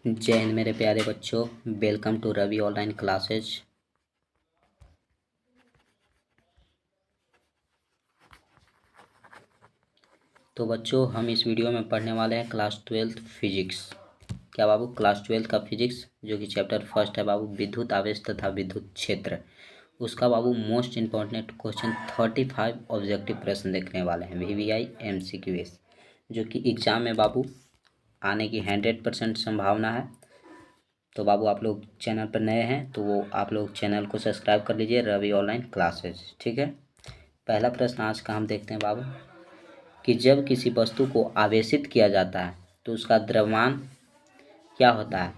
जय हिंद मेरे प्यारे बच्चों, welcome to Ravi online classes. तो बच्चों, हम इस वीडियो में पढ़ने वाले हैं क्लास 12th फिजिक्स। क्या बाबू? क्लास 12th का फिजिक्स, जो कि चैप्टर फर्स्ट है बाबू, विद्युत आवेश तथा विद्युत क्षेत्र। उसका बाबू मोस्ट इंपॉर्टेंट क्वेश्चन 35 ऑब्जेक्टिव प्रश्न देखने वाले हैं, VVI MCQs, जो कि एग्जाम में बाबू आने की 100% संभावना है। तो बाबू, आप लोग चैनल पर नए हैं तो वो आप लोग चैनल को सब्सक्राइब कर लीजिए, रवि ऑनलाइन क्लासेज। ठीक है। पहला प्रश्न आज का हम देखते हैं बाबू कि जब किसी वस्तु को आवेशित किया जाता है तो उसका द्रव्यमान क्या होता है?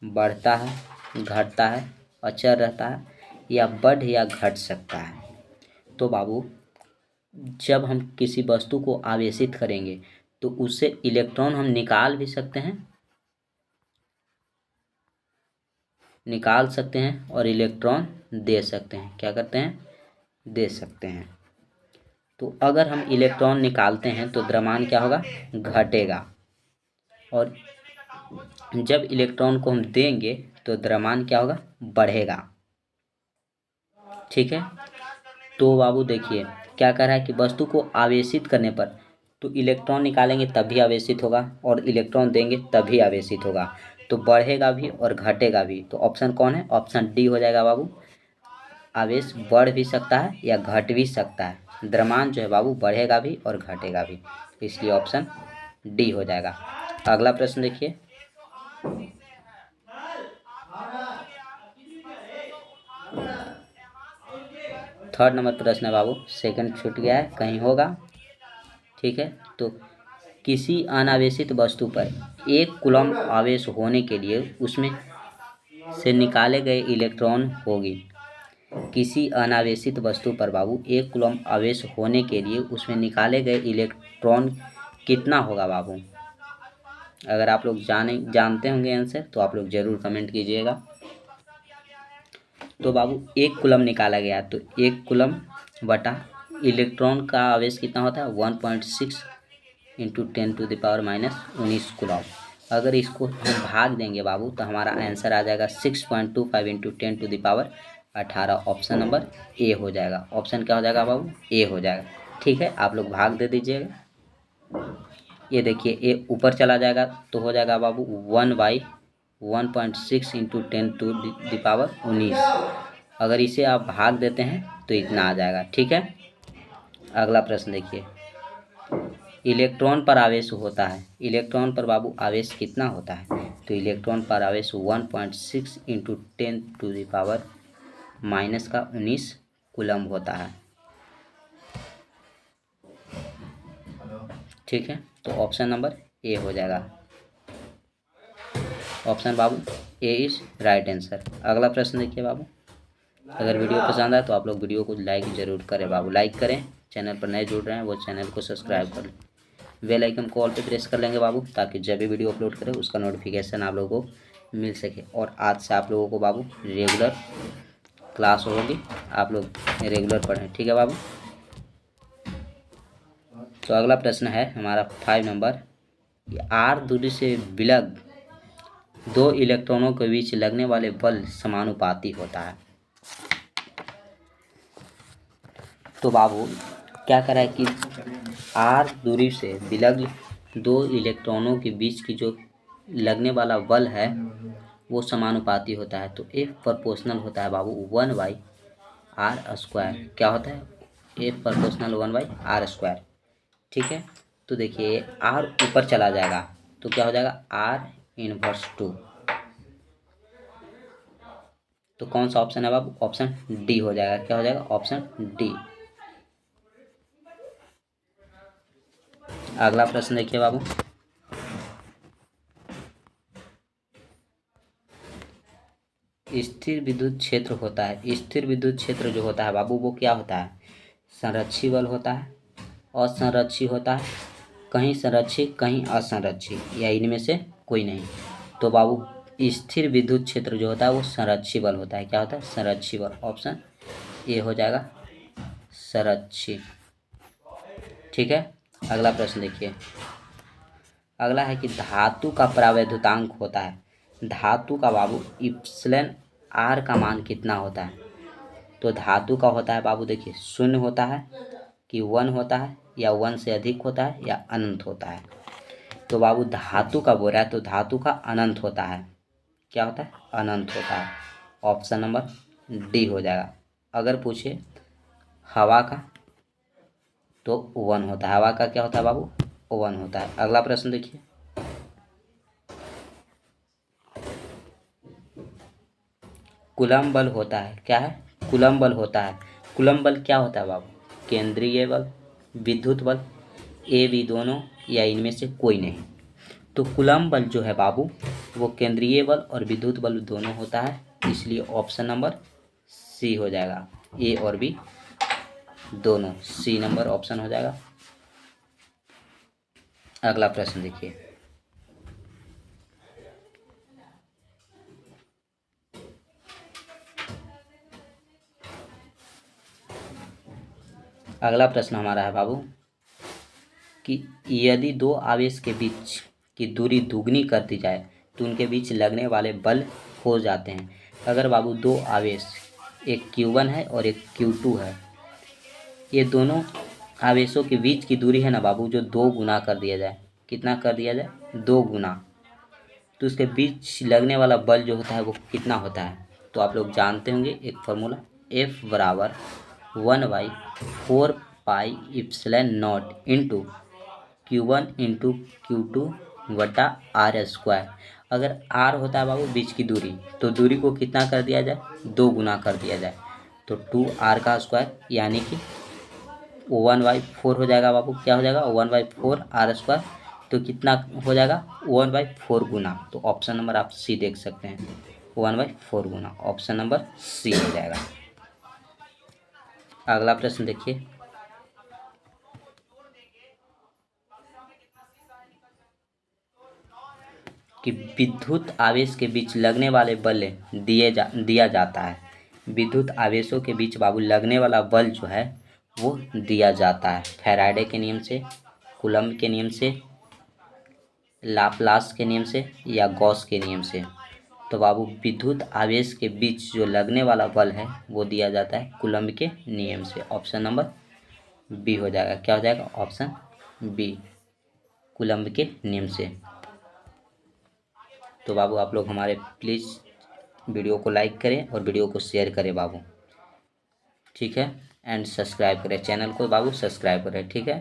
बढ़ता है, घटता है, अचर रहता है, या बढ़ या घट सकता है? तो बाबू, जब हम किसी वस्तु को आवेशित करेंगे तो उससे इलेक्ट्रॉन हम निकाल भी सकते हैं, और इलेक्ट्रॉन दे सकते हैं। क्या करते हैं? दे सकते हैं। तो अगर हम इलेक्ट्रॉन निकालते हैं तो द्रव्यमान क्या होगा? घटेगा। और जब इलेक्ट्रॉन को हम देंगे तो द्रव्यमान क्या होगा? बढ़ेगा। ठीक है। तो बाबू देखिए, क्या कह रहा है कि वस्तु को आवेशित करने पर तो इलेक्ट्रॉन निकालेंगे तभी आवेशित होगा, और इलेक्ट्रॉन देंगे तभी आवेशित होगा। तो बढ़ेगा भी और घटेगा भी। तो ऑप्शन कौन है? ऑप्शन डी हो जाएगा बाबू। आवेश बढ़ भी सकता है या घट भी सकता है। द्रव्यमान जो है बाबू बढ़ेगा भी और घटेगा भी, इसलिए ऑप्शन डी हो जाएगा। अगला प्रश्न देखिए। थर्ड नंबर प्रश्न है बाबू, सेकंड छूट गया है, कहीं होगा। ठीक है। तो किसी अनावेशित वस्तु पर 1 कूलम्ब आवेश होने के लिए उसमें से निकाले गए इलेक्ट्रॉन होगी। किसी अनावेशित वस्तु पर बाबू 1 कूलम्ब आवेश होने के लिए उसमें निकाले गए इलेक्ट्रॉन कितना होगा बाबू? अगर आप लोग जानते होंगे आंसर तो आप लोग जरूर कमेंट कीजिएगा। तो बाबू 1 कूलम्ब निकाला गया, तो 1 कूलम्ब बटा इलेक्ट्रॉन का आवेश कितना होता है? 1.6 इंटू 10⁻⁻19 कूलम्ब। अगर इसको हम भाग देंगे बाबू तो हमारा आंसर आ जाएगा 6.25 इंटू 10⁻18। ऑप्शन नंबर ए हो जाएगा। ऑप्शन क्या हो जाएगा बाबू? ए हो जाएगा। ठीक है, आप लोग भाग दे दीजिएगा। ये देखिए, ए ऊपर चला जाएगा तो हो जाएगा बाबू 1/1.6 इंटू 10⁻19। अगर इसे आप भाग देते हैं तो इतना आ जाएगा। ठीक है। अगला प्रश्न देखिए। इलेक्ट्रॉन पर आवेश होता है, इलेक्ट्रॉन पर बाबू आवेश कितना होता है? तो इलेक्ट्रॉन पर आवेश 1.6 इंटू 10⁻⁻19 कूलम्ब होता है। ठीक है। तो ऑप्शन नंबर ए हो जाएगा। Option Babu A is right answer. अगला प्रश्न देखिए बाबू। अगर वीडियो पसंद आए तो आप लोग वीडियो को लाइक जरूर करें बाबू। लाइक करें, चैनल पर नए जुड़ रहे हैं वो चैनल को सब्सक्राइब कर लें, बेल आइकन को ऑल पे प्रेस कर लेंगे बाबू, ताकि जब भी वीडियो अपलोड करें उसका नोटिफिकेशन आप लोगों को मिल सके। और आज से आप लोगों को बाबू रेगुलर क्लास होगी, आप लोग रेगुलर पढ़ें। ठीक है बाबू। तो अगला प्रश्न है हमारा 5 नंबर। आर दूरी से विलग 2 इलेक्ट्रॉनों के बीच लगने वाले बल समानुपाती होता है। तो बाबू क्या करा है कि आर दूरी से विलग 2 इलेक्ट्रॉनों के बीच की जो लगने वाला बल है वो समानुपाती होता है। तो एफ प्रोपोर्शनल होता है बाबू 1/r²। क्या होता है? F proportional 1/r²। ठीक है। तो देखिए, आर ऊपर चला जाएगा तो क्या हो जाएगा? r⁻²। तो कौन सा ऑप्शन है बाबू? ऑप्शन डी हो जाएगा। क्या हो जाएगा? Option D. अगला प्रश्न देखिए बाबू। स्थिर विद्युत क्षेत्र होता है, स्थिर विद्युत क्षेत्र जो होता है बाबू वो क्या होता है? संरक्षी बल होता है, असंरक्षी होता है, कहीं संरक्षी कहीं असंरक्षी, या इनमें से कोई नहीं। तो बाबू स्थिर विद्युत क्षेत्र जो होता है वो संरक्षी बल होता है। क्या होता है? संरक्षी बल। ऑप्शन ए हो जाएगा, संरक्षी। ठीक है। अगला प्रश्न देखिए। अगला है कि धातु का परावैद्युतांक होता है, धातु का बाबू इप्सिलॉन आर का मान कितना होता है? तो धातु का होता है बाबू, देखिए, शून्य होता है कि 1 होता है या 1 से अधिक होता है या अनंत होता है। तो बाबू धातु का बोल रहा है तो धातु का अनंत होता है। क्या होता है? अनंत होता है। ऑप्शन नंबर डी हो जाएगा। अगर पूछे हवा का तो 1 होता है। हवा का क्या होता है बाबू? 1 होता है। अगला प्रश्न देखिए, कूलम्ब बल होता है, क्या है? कूलम्ब बल होता है। कूलम्ब बल क्या होता है बाबू? केंद्रीय बल, विद्युत बल, ए बी दोनों, या इनमें से कोई नहीं। तो कूलम्ब बल जो है बाबू वो केंद्रीय बल और विद्युत बल दोनों होता है, इसलिए ऑप्शन नंबर सी हो जाएगा। ए और बी दोनों, सी नंबर ऑप्शन हो जाएगा। अगला प्रश्न देखिए, अगला प्रश्न हमारा है बाबू कि यदि दो आवेश के बीच की दूरी दुगनी कर दी जाए तो उनके बीच लगने वाले बल हो जाते हैं। अगर बाबू दो आवेश, एक Q1 है और एक Q2 है, ये दोनों आवेशों के बीच की दूरी है ना बाबू, जो 2 गुना कर दिया जाए, कितना कर दिया जाए? 2 गुना, तो उसके बीच लगने वाला बल जो होता है वो कितना होता है? तो आप लोग जानते होंगे एक फॉर्मूला, F बराबर 1/4 pi epsilon not into Q1 into Q2 बटा R²। अगर R होता है बाबू बीच की दूरी, तो दूरी को कितना कर दिया जाए? 2 गुना कर दिया जाए, तो 2R का स्क्वायर, यानी कि 1/4 हो जाएगा बाबू। क्या हो जाएगा? 1/4 R²। तो कितना हो जाएगा? 1/4 गुना। तो ऑप्शन नंबर आप सी देख सकते हैं, 1/4 गुना, ऑप्शन नंबर सी हो जाएगा। अगला प्रश्न देखिए, कि विद्युत आवेश के बीच लगने वाले बल दिया जाता है। विद्युत आवेशों के बीच बाबू लगने वाला बल जो है वो दिया जाता है फैराडे के नियम से, कूलम्ब के नियम से, लाप्लास के नियम से, या गॉस के नियम से। तो बाबू विद्युत आवेश के बीच जो लगने वाला बल है वो दिया जाता है कूलम्ब के नियम से। ऑप्शन नंबर बी हो जाएगा। क्या हो जाएगा? ऑप्शन बी, कूलम्ब के नियम से। तो बाबू आप लोग हमारे प्लीज़ वीडियो को लाइक करें और वीडियो को शेयर करें बाबू, ठीक है, एंड सब्सक्राइब करें चैनल को बाबू, सब्सक्राइब करें, ठीक है।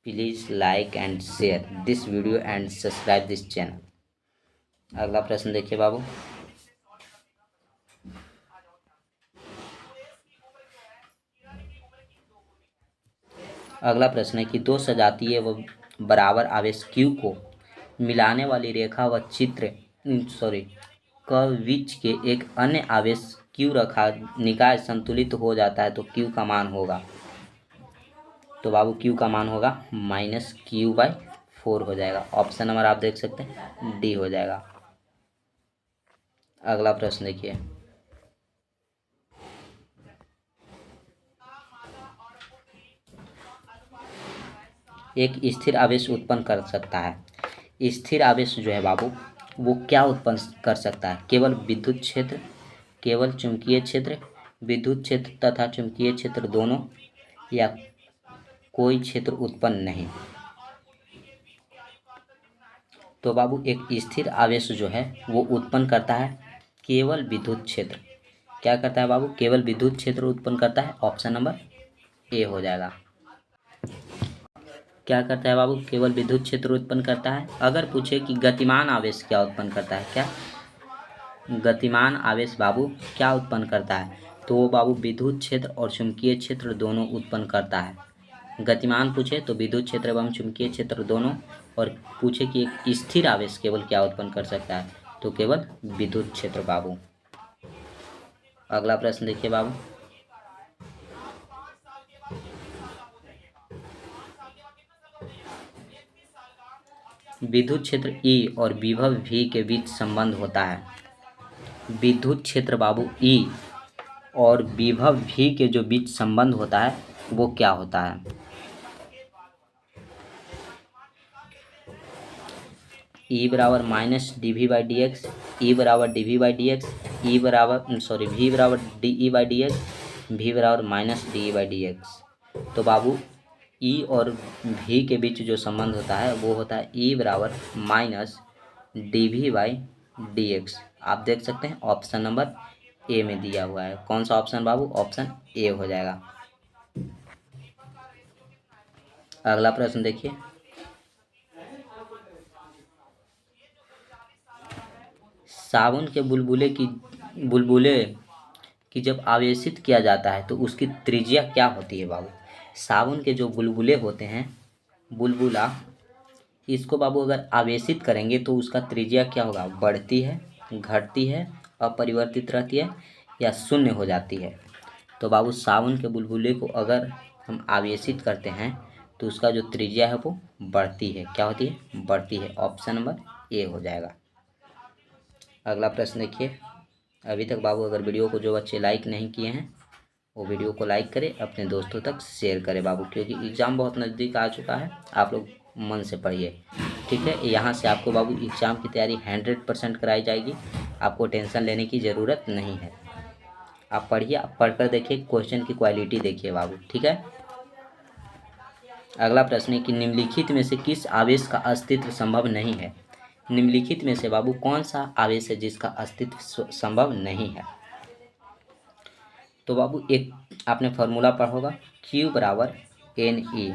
Please like and share this video and subscribe this channel. अगला प्रश्न देखिए बाबू, अगला प्रश्न है कि दो सजातीय व बराबर आवेश Q को मिलाने वाली रेखा व चित्र क बीच के एक अन्य आवेश Q रखा निकाय संतुलित हो जाता है तो Q का मान होगा। तो बाबू Q का मान होगा -Q/4 हो जाएगा। ऑप्शन नंबर आप देख सकते हैं डी हो जाएगा। अगला प्रश्न देखिए, एक स्थिर आवेश उत्पन्न कर सकता है। स्थिर आवेश जो है बाबू वो क्या उत्पन्न कर सकता है? केवल विद्युत क्षेत्र, केवल चुंबकीय क्षेत्र, विद्युत क्षेत्र तथा चुंबकीय क्षेत्र दोनों, या कोई क्षेत्र उत्पन्न नहीं। तो बाबू एक स्थिर आवेश जो है वो उत्पन्न करता है केवल विद्युत क्षेत्र। क्या करता है बाबू? केवल विद्युत क्षेत्र उत्पन्न करता है। ऑप्शन नंबर ए हो जाएगा। क्या करता है बाबू? केवल विद्युत क्षेत्र उत्पन्न करता है। अगर पूछे कि गतिमान आवेश क्या उत्पन्न करता है, क्या गतिमान आवेश बाबू क्या उत्पन्न करता है? तो वो बाबू विद्युत क्षेत्र और चुंबकीय क्षेत्र दोनों उत्पन्न करता है। गतिमान पूछे तो विद्युत क्षेत्र एवं चुंबकीय क्षेत्र दोनों, और पूछे कि एक स्थिर आवेश केवल क्या उत्पन्न कर सकता है, तो केवल विद्युत क्षेत्र बाबू। अगला प्रश्न देखिए बाबू, विद्युत क्षेत्र ई और विभव V के बीच संबंध होता है। विद्युत क्षेत्र बाबू ई और विभव V के जो बीच संबंध होता है वो क्या होता है? ई बराबर minus D V by D X, E बराबर D V by D X, E बराबर सॉरी वी बराबर D E by D X, V बराबर minus D E by D X. तो बाबू ई और वी के बीच जो संबंध होता है वो होता है ई बराबर minus D V by D X. आप देख सकते हैं ऑप्शन नंबर ए में दिया हुआ है। कौन सा ऑप्शन बाबू? ऑप्शन ए हो जाएगा। अगला प्रश्न देखिए, साबुन के बुलबुले की जब आवेशित किया जाता है तो उसकी त्रिज्या क्या होती है बाबू? साबुन के जो बुलबुले होते हैं, बुलबुला, इसको बाबू अगर आवेशित करेंगे तो उसका त्रिज्या क्या होगा? बढ़ती है, घटती है, अपरिवर्तित रहती है या शून्य हो जाती है? तो बाबू साबुन के बुलबुले को अगर हम आवेशित करते हैं तो उसका जो त्रिज्या है वो बढ़ती है। क्या होती है? बढ़ती है। ऑप्शन नंबर ए हो जाएगा। अगला प्रश्न देखिए, अभी तक बाबू अगर वीडियो को जो बच्चे लाइक नहीं किए हैं वो वीडियो को लाइक करें, अपने दोस्तों तक शेयर करें बाबू, क्योंकि एग्ज़ाम बहुत नज़दीक आ चुका है। आप लोग मन से पढ़िए, ठीक है। यहाँ से आपको बाबू एग्ज़ाम की तैयारी 100% कराई जाएगी। आपको टेंशन लेने की ज़रूरत नहीं है। आप पढ़िए, आप पढ़कर देखिए, क्वेश्चन की क्वालिटी देखिए बाबू, ठीक है। अगला प्रश्न है कि निम्नलिखित में से किस आवेश का अस्तित्व संभव नहीं है? निम्नलिखित में से बाबू कौन सा आवेश है जिसका अस्तित्व संभव नहीं है? तो बाबू एक आपने फार्मूला पढ़ा होगा, Q बराबर एन ई।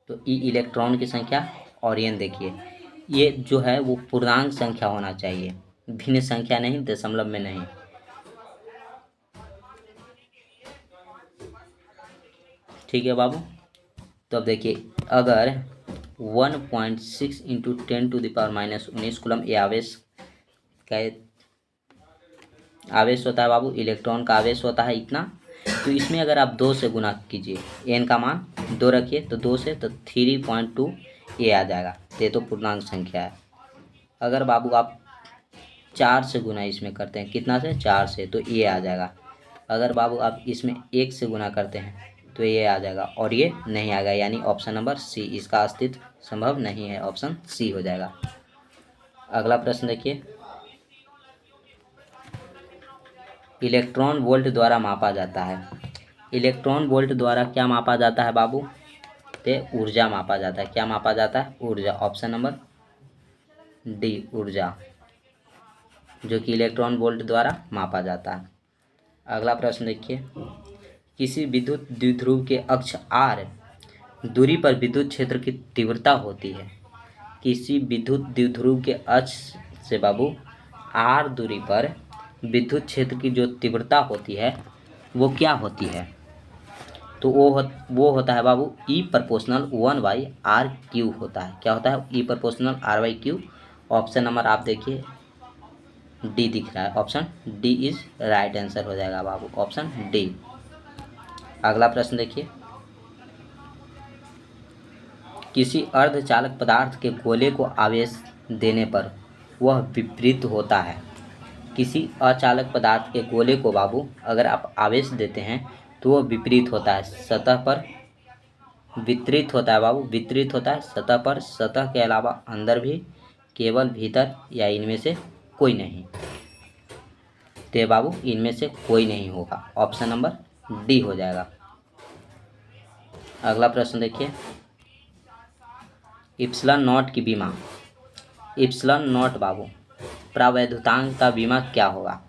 तो ई इलेक्ट्रॉन की संख्या और एन देखिए, ये जो है वो पूर्णांक संख्या होना चाहिए, भिन्न संख्या नहीं, दशमलव में नहीं। ठीक है बाबू। तो अब देखिए, अगर 1.6 इंटू 10⁻⁻19 कूलम ये आवेश का आवेश होता है बाबू, इलेक्ट्रॉन का आवेश होता है इतना। तो इसमें अगर आप 2 से गुना कीजिए, एन का मान 2 रखिए, तो 2 से तो 3.2 ये आ जाएगा। ये तो पूर्णांक संख्या है। अगर बाबू आप 4 से गुना इसमें करते हैं, कितना से? 4 से, तो ये आ जाएगा। अगर बाबू आप इसमें 1 से गुना करते हैं तो ये आ जाएगा, और ये नहीं आएगा, यानी ऑप्शन नंबर सी, इसका अस्तित्व संभव नहीं है। ऑप्शन सी हो जाएगा। अगला प्रश्न देखिए, इलेक्ट्रॉन वोल्ट द्वारा मापा जाता है। इलेक्ट्रॉन वोल्ट द्वारा क्या मापा जाता है बाबू? तो ऊर्जा मापा जाता है। क्या मापा जाता है? ऊर्जा। ऑप्शन नंबर डी, ऊर्जा, जो कि इलेक्ट्रॉन वोल्ट द्वारा मापा जाता है। अगला प्रश्न देखिए, किसी विद्युत द्विध्रुव के अक्ष आर दूरी पर विद्युत क्षेत्र की तीव्रता होती है। किसी विद्युत द्विध्रुव के अक्ष से बाबू आर दूरी पर विद्युत क्षेत्र की जो तीव्रता होती है वो क्या होती है? तो वो होता है बाबू ई प्रोपोर्शनल 1/r³ होता है। क्या होता है? ई प्रोपोर्शनल r/q। ऑप्शन नंबर आप देखिए डी दिख रहा है, option D is right answer हो जाएगा बाबू, ऑप्शन डी। अगला प्रश्न देखिए, किसी अर्धचालक पदार्थ के गोले को आवेश देने पर वह विपरीत होता है। किसी अचालक पदार्थ के गोले को बाबू अगर आप आवेश देते हैं तो वह विपरीत होता है, सतह पर वितरित होता है बाबू, वितरित होता है सतह पर, सतह के अलावा अंदर भी, केवल भीतर, या इनमें से कोई नहीं। तो बाबू इनमें से कोई नहीं होगा, ऑप्शन नंबर डी हो जाएगा। अगला प्रश्न देखिए, इप्सिलॉन नॉट की बीमा, इप्सिलॉन नॉट बाबू प्रावैधुतांक का बीमा क्या होगा?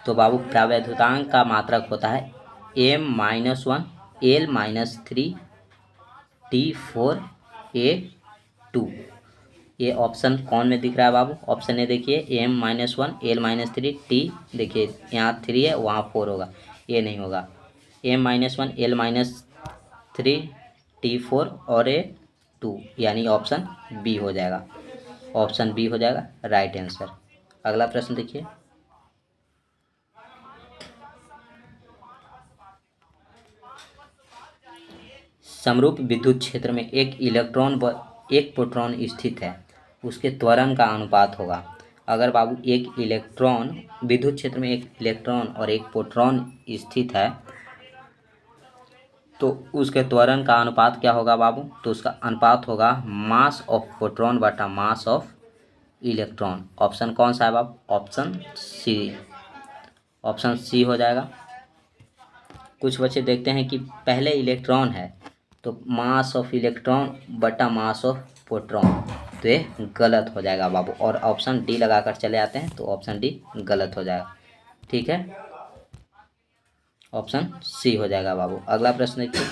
तो बाबू प्रावैधुतांक का मात्रक होता है m-1 l-3 t4a2। ये ऑप्शन कौन में दिख रहा है बाबू? ऑप्शन ए देखिए, m-1 l-3 t, देखिए यहाँ 3 है वहाँ 4 होगा, ये नहीं होगा। m-1 l-3 t4 और a2, यानी ऑप्शन बी हो जाएगा। ऑप्शन बी हो जाएगा राइट आंसर। अगला प्रश्न देखिए, समरूप विद्युत क्षेत्र में एक इलेक्ट्रॉन व एक प्रोटॉन स्थित है, उसके त्वरण का अनुपात होगा। अगर बाबू एक इलेक्ट्रॉन, विद्युत क्षेत्र में एक इलेक्ट्रॉन और एक प्रोटॉन स्थित है तो उसके त्वरण का अनुपात क्या होगा बाबू? तो उसका अनुपात होगा मास ऑफ प्रोटॉन बटा मास ऑफ इलेक्ट्रॉन। ऑप्शन कौन सा है बाबू? Option C. ऑप्शन सी हो जाएगा। कुछ बच्चे देखते हैं कि पहले इलेक्ट्रॉन है तो मास ऑफ इलेक्ट्रॉन बटा मास ऑफ प्रोटॉन, तो ये गलत हो जाएगा बाबू। और ऑप्शन डी लगाकर चले आते हैं तो ऑप्शन डी गलत हो जाएगा। ठीक है, ऑप्शन सी हो जाएगा बाबू। अगला प्रश्न देखिए,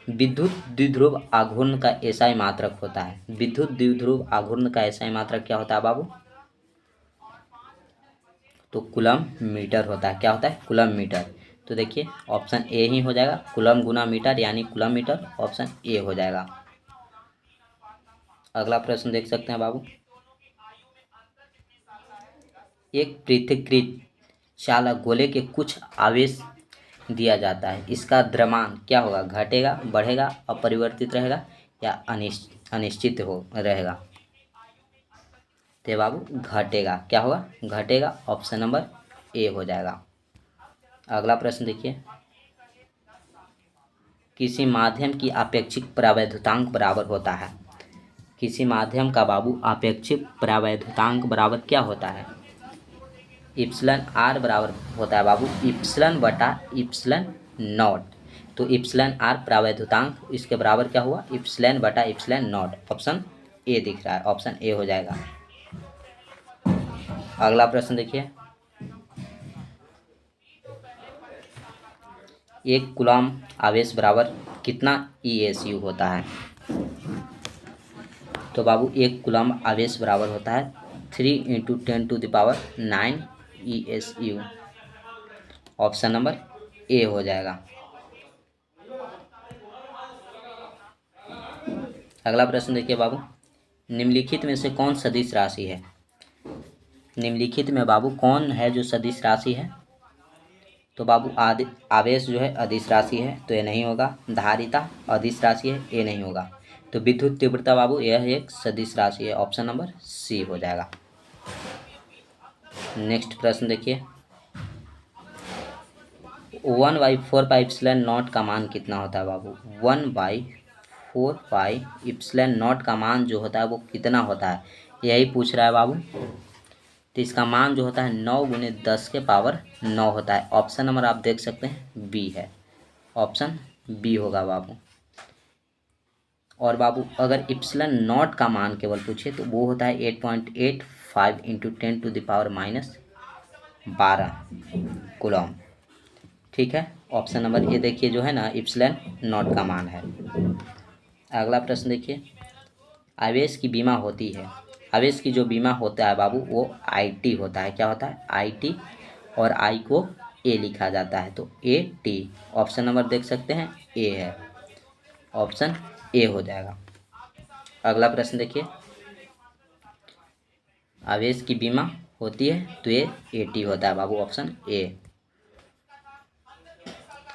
विद्युत द्विध्रुव आघूर्ण का एसआई मात्रक होता है। विद्युत द्विध्रुव आघूर्ण का एसआई मात्रक क्या होता है बाबू? तो कूलम मीटर होता है। क्या होता है? Coulomb metre. तो देखिए ऑप्शन ए ही हो जाएगा, कूलम गुना मीटर यानी कूलम मीटर। ऑप्शन ए हो जाएगा। अगला प्रश्न देख सकते हैं बाबू, एक पृथक्कृत चालक गोले के कुछ आवेश दिया जाता है, इसका द्रव्यमान क्या होगा? घटेगा, बढ़ेगा, अपरिवर्तित रहेगा या अनिश्चित हो रहेगा? तो बाबू घटेगा। क्या होगा? घटेगा। ऑप्शन नंबर ए हो जाएगा। अगला प्रश्न देखिए, किसी माध्यम की आपेक्षिक परावैद्युतांक बराबर होता है। किसी माध्यम का बाबू आपेक्षिक परावैद्युतांक बराबर क्या होता है? इप्सिलन आर बराबर होता है बाबू इप्सिलन बटा इप्सिलन नॉट। तो इप्सिलन आर परावैद्युतांक, इसके बराबर क्या हुआ? इप्सिलन बटा इप्सिलन नॉट। ऑप्शन ए दिख रहा है, ऑप्शन ए हो जाएगा। अगला प्रश्न देखिए, एक कूलम आवेश बराबर कितना ESU होता है? तो बाबू एक कूलम आवेश बराबर होता है 3 × 10⁹ ESU। ऑप्शन नंबर ए हो जाएगा। अगला प्रश्न देखिए बाबू, निम्नलिखित में से कौन सदिश राशि है? निम्नलिखित में बाबू कौन है जो सदिश राशि है? तो बाबू आवेश जो है अदिश राशि है, तो ये नहीं होगा। धारिता अदिश राशि है, ये नहीं होगा। तो विद्युत तीव्रता बाबू यह एक सदिश राशि है। ऑप्शन नंबर सी हो जाएगा। नेक्स्ट प्रश्न देखिए, 1/4πε0 का मान कितना होता है बाबू? 1/4πε0 का मान जो होता है वो कितना होता है, यही पूछ रहा है बाबू। तो इसका मान जो होता है 9 × 10⁹ होता है। ऑप्शन नंबर आप देख सकते हैं बी है। ऑप्शन बी होगा बाबू। और बाबू अगर इप्सिलन नॉट का मान केवल पूछे तो वो होता है 8.85 × 10⁻12 कूलम। ठीक है, ऑप्शन नंबर ए देखिए जो है ना इप्सिलन नॉट का मान है। अगला प्रश्न देखिए, आवेश की बीमा होती है। आवेश की जो बीमा होता है बाबू वो IT होता है। क्या होता है? IT। और I को ए लिखा जाता है, तो AT। ऑप्शन नंबर देख सकते हैं ए है। ऑप्शन ए हो जाएगा। अगला प्रश्न देखिए, आवेश की बीमा होती है तो ये AT होता है बाबू। Option A.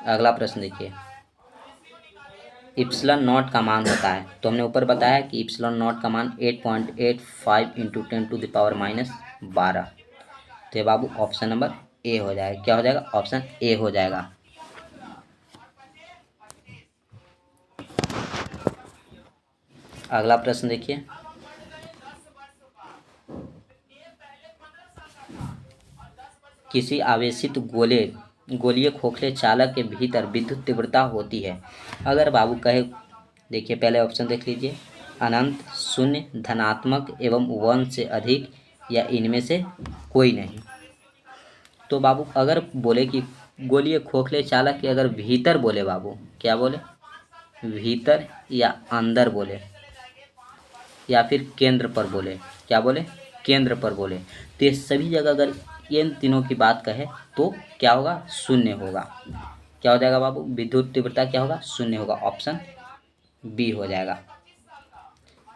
अगला प्रश्न देखिए, इप्सिलन नॉट का मान होता है, तो हमने ऊपर बताया कि इप्सिलन नॉट का मान 8.85 × 10⁻12। तो ये बाबू ऑप्शन नंबर ए हो जाएगा। क्या हो जाएगा? ऑप्शन ए हो जाएगा। अगला प्रश्न देखिए, किसी आवेशित गोलीय खोखले चालक के भीतर विद्युत तीव्रता होती है। अगर बाबू कहे, देखिए पहले ऑप्शन देख लीजिए, अनंत, शून्य, धनात्मक एवं 1 से अधिक या इनमें से कोई नहीं। तो बाबू अगर बोले कि गोलीय खोखले चालक के अगर भीतर बोले बाबू, क्या बोले? भीतर या अंदर बोले या फिर केंद्र पर बोले, क्या बोले? केंद्र पर बोले। तो ये सभी जगह अगर इन तीनों की बात कहे तो क्या होगा? शून्य होगा। क्या हो जाएगा बाबू? विद्युत तीव्रता क्या होगा? शून्य होगा। ऑप्शन बी हो जाएगा।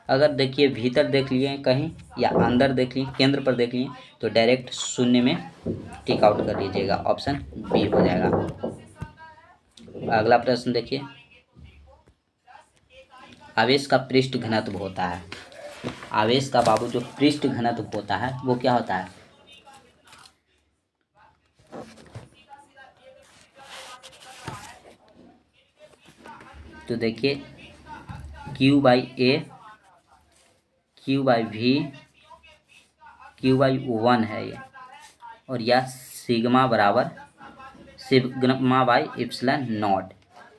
अगर देखिए भीतर देख लिए कहीं या अंदर देख लिए, केंद्र पर देख लिए, तो डायरेक्ट शून्य में टिक आउट कर लीजिएगा। ऑप्शन बी हो जाएगा। अगला प्रश्न देखिए, आवेश का पृष्ठ घनत्व होता है। आवेश का बाबू जो पृष्ठ घनत्व होता है वो क्या होता है? तो देखिए Q by A, Q by V, Q by 1 है ये, और यह सिग्मा बराबर सिग्मा बाई इप्सिलॉन नॉट।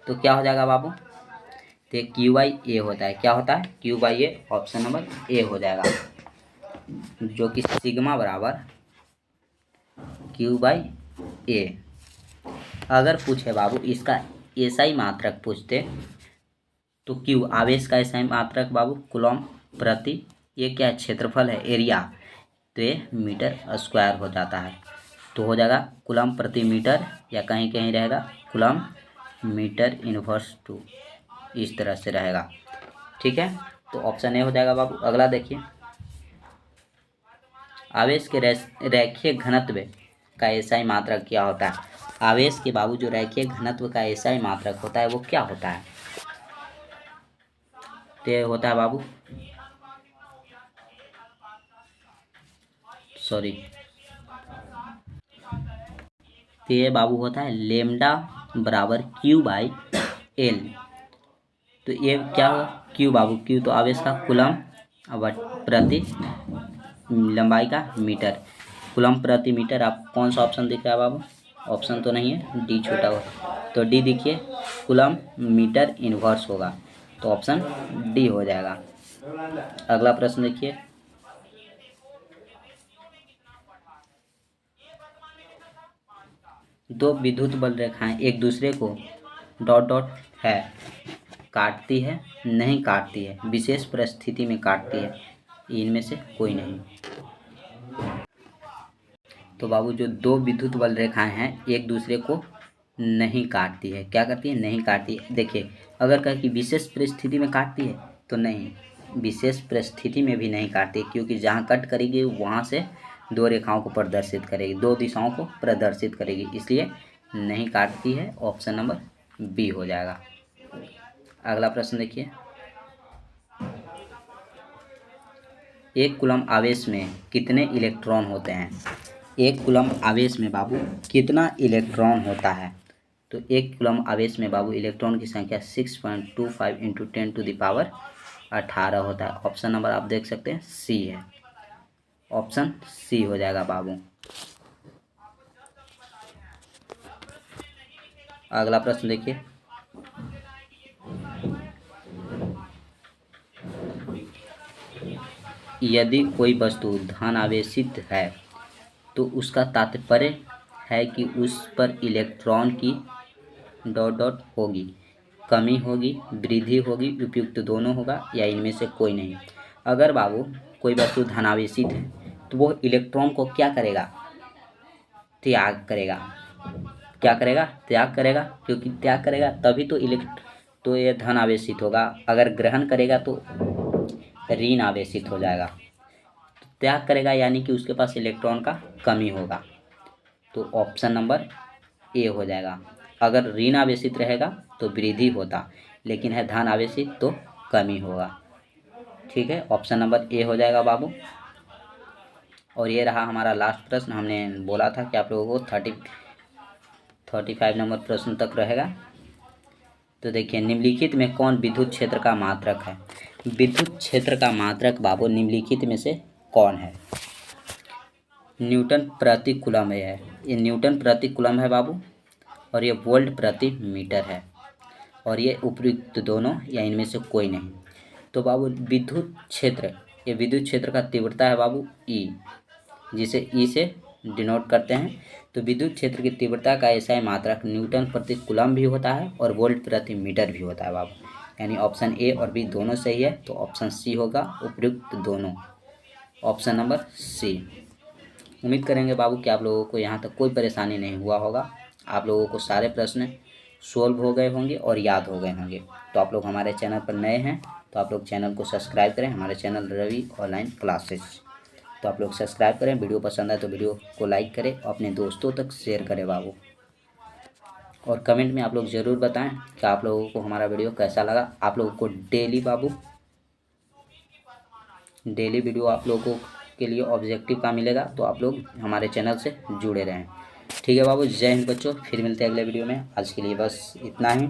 तो क्या हो जाएगा बाबू, तो क्यू बाई ए होता है, क्या होता है, Q by A, option number A हो जाएगा, जो कि सिग्मा बराबर क्यू बाई ए। अगर पूछे बाबू इसका एसआई मात्रक पूछते तो क्यू आवेश का एसआई मात्रक बाबू कूलॉम प्रति, ये क्या है, क्षेत्रफल है, एरिया, तो ये मीटर स्क्वायर हो जाता है। तो हो जाएगा कूलॉम प्रति मीटर, या कहीं कहीं रहेगा कूलॉम मीटर इनवर्स टू, इस तरह से रहेगा। ठीक है, तो ऑप्शन ए हो जाएगा बाबू। अगला देखिए, आवेश के रैखिक घनत्व का एसआई मात्रक क्या होता है। आवेश के बाबू जो रैखिक घनत्व का एसआई मात्रक होता है वो क्या होता है, तो ये होता है बाबू, सॉरी, तो ये बाबू होता है लेमडा बराबर क्यू बाई एल। तो ये क्या होगा, क्यू बाबू, क्यू तो आवेश का कूलम प्रति लंबाई का मीटर, कूलम प्रति मीटर। आप कौन सा ऑप्शन दिख रहा है बाबू, ऑप्शन तो नहीं है, डी छूटा हुआ, तो डी देखिए कूलम मीटर इनवर्स होगा, तो ऑप्शन डी हो जाएगा। अगला प्रश्न देखिए, दो विद्युत बल रेखाएं एक दूसरे को डॉट डॉट है काटती है, नहीं काटती है, विशेष परिस्थिति में काटती है, इनमें से कोई नहीं। तो बाबू जो दो विद्युत बल रेखाएं हैं एक दूसरे को नहीं काटती है, क्या करती है, नहीं काटती है। देखिए अगर कहे कि विशेष परिस्थिति में काटती है तो नहीं, विशेष परिस्थिति में भी नहीं काटती, क्योंकि जहाँ कट करेगी वहाँ से दो रेखाओं को प्रदर्शित करेगी, दो दिशाओं को प्रदर्शित करेगी, इसलिए नहीं काटती है, ऑप्शन नंबर बी हो जाएगा। अगला प्रश्न देखिए, एक कूलम आवेश में कितने इलेक्ट्रॉन होते हैं। एक कूलम आवेश में बाबू कितना इलेक्ट्रॉन होता है, तो एक कूलम आवेश में बाबू इलेक्ट्रॉन की संख्या 6.25 इंटू 10⁻18 होता है। ऑप्शन नंबर आप देख सकते हैं सी है, ऑप्शन सी हो जाएगा बाबू। अगला प्रश्न देखिए, यदि कोई वस्तु धन आवेशित है तो उसका तात्पर्य है कि उस पर इलेक्ट्रॉन की डॉट डॉट होगी, कमी होगी, वृद्धि होगी, उपयुक्त दोनों होगा, या इनमें से कोई नहीं। अगर बाबू कोई वस्तु धनावेशित है तो वो इलेक्ट्रॉन को क्या करेगा, त्याग करेगा, क्या करेगा, त्याग करेगा, क्योंकि त्याग करेगा तभी तो ये धन आवेशित होगा, अगर ग्रहण करेगा तो ऋण आवेशित हो जाएगा। तो त्याग करेगा यानी कि उसके पास इलेक्ट्रॉन का कमी होगा, तो ऑप्शन नंबर ए हो जाएगा। अगर ऋण आवेशित रहेगा तो वृद्धि होता, लेकिन है धन आवेशित तो कमी होगा। ठीक है, ऑप्शन नंबर ए हो जाएगा बाबू। और ये रहा हमारा लास्ट प्रश्न। हमने बोला था कि आप लोगों को 35 नंबर प्रश्न तक रहेगा। तो देखिए, निम्नलिखित में कौन विद्युत क्षेत्र का मात्रक है। विद्युत क्षेत्र का मात्रक बाबू निम्नलिखित में से कौन है। न्यूटन प्रति कूलम है, ये न्यूटन प्रति कूलम है बाबू, और ये वोल्ट प्रति मीटर है, और ये उपयुक्त दोनों या इनमें से कोई नहीं। तो बाबू विद्युत क्षेत्र, ये विद्युत क्षेत्र का तीव्रता है बाबू ई, जिसे ई से डिनोट करते हैं। तो विद्युत क्षेत्र की तीव्रता का ऐसा मात्रक न्यूटन प्रति कूलम भी होता है और वोल्ट प्रति मीटर भी होता है बाबू, यानी ऑप्शन ए और बी दोनों सही है, तो ऑप्शन सी होगा उपयुक्त दोनों, ऑप्शन नंबर सी। उम्मीद करेंगे बाबू कि आप लोगों को यहाँ तक कोई परेशानी नहीं हुआ होगा, आप लोगों को सारे प्रश्न सोल्व हो गए होंगे और याद हो गए होंगे। तो आप लोग हमारे चैनल पर नए हैं तो आप लोग चैनल को सब्सक्राइब करें, हमारे चैनल रवि ऑनलाइन क्लासेस। तो आप लोग सब्सक्राइब करें, वीडियो पसंद आए तो वीडियो को लाइक करें, अपने दोस्तों तक शेयर करें बाबू, और कमेंट में आप लोग ज़रूर बताएं कि आप लोगों को हमारा वीडियो कैसा लगा। आप लोगों को डेली बाबू डेली वीडियो आप लोगों के लिए ऑब्जेक्टिव का मिलेगा, तो आप लोग हमारे चैनल से जुड़े रहें। ठीक है बाबू, जय हिंद बच्चों, फिर मिलते हैं अगले वीडियो में। आज के लिए बस इतना ही।